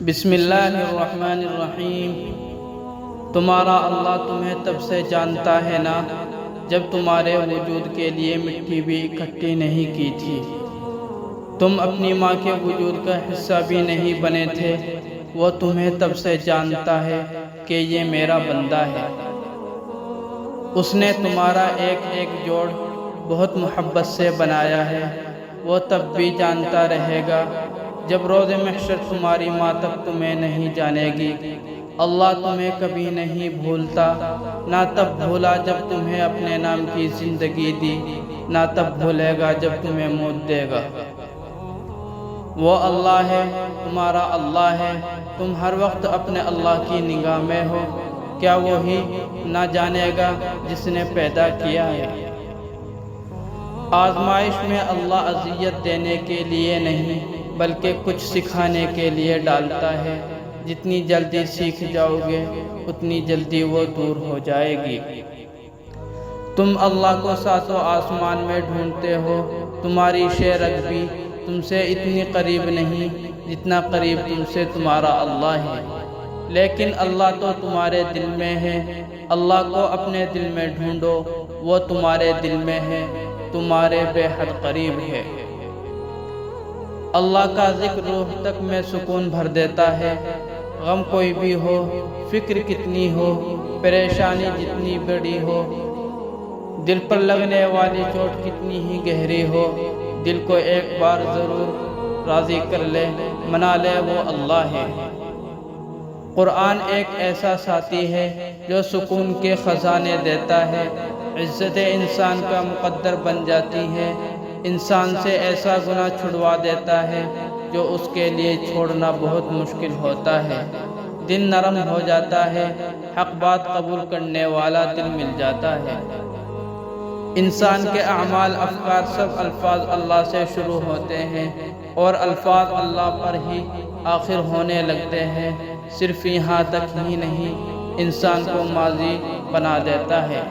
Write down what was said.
بسم اللہ الرحمن الرحیم۔ تمہارا اللہ تمہیں تب سے جانتا ہے نا جب تمہارے وجود کے لیے مٹی بھی اکٹھی نہیں کی تھی، تم اپنی ماں کے وجود کا حصہ بھی نہیں بنے تھے۔ وہ تمہیں تب سے جانتا ہے کہ یہ میرا بندہ ہے۔ اس نے تمہارا ایک ایک جوڑ بہت محبت سے بنایا ہے۔ وہ تب بھی جانتا رہے گا جب روز محشر تمہاری ماں تک تمہیں نہیں جانے گی۔ اللہ تمہیں کبھی نہیں بھولتا، نہ تب بھولا جب تمہیں اپنے نام کی زندگی دی، نہ تب بھولے گا جب تمہیں موت دے گا۔ وہ اللہ ہے، تمہارا اللہ ہے، تم ہر وقت اپنے اللہ کی نگاہ میں ہو۔ کیا وہی نہ جانے گا جس نے پیدا کیا ہے؟ آزمائش میں اللہ اذیت دینے کے لیے نہیں بلکہ کچھ سکھانے کے لیے ڈالتا ہے۔ جتنی جلدی سیکھ جاؤ گے اتنی جلدی وہ دور ہو جائے گی۔ تم اللہ کو ساتوں آسمان میں ڈھونڈتے ہو، تمہاری شیرک بھی تم سے اتنی قریب نہیں جتنا قریب تم سے تمہارا اللہ ہے، لیکن اللہ تو تمہارے دل میں ہے۔ اللہ کو اپنے دل میں ڈھونڈو، وہ تمہارے دل میں ہے، تمہارے بے حد قریب ہے۔ اللہ کا ذکر روح تک میں سکون بھر دیتا ہے۔ غم کوئی بھی ہو، فکر کتنی ہو، پریشانی جتنی بڑی ہو، دل پر لگنے والی چوٹ کتنی ہی گہری ہو، دل کو ایک بار ضرور راضی کر لے، منا لے، وہ اللہ ہے۔ قرآن ایک ایسا ساتھی ہے جو سکون کے خزانے دیتا ہے، عزت انسان کا مقدر بن جاتی ہے، انسان سے ایسا گناہ چھڑوا دیتا ہے جو اس کے لیے چھوڑنا بہت مشکل ہوتا ہے، دل نرم ہو جاتا ہے، حق بات قبول کرنے والا دل مل جاتا ہے۔ انسان کے اعمال، افکار، سب الفاظ اللہ سے شروع ہوتے ہیں اور الفاظ اللہ پر ہی آخر ہونے لگتے ہیں۔ صرف یہاں تک ہی نہیں، انسان کو ماضی بنا دیتا ہے۔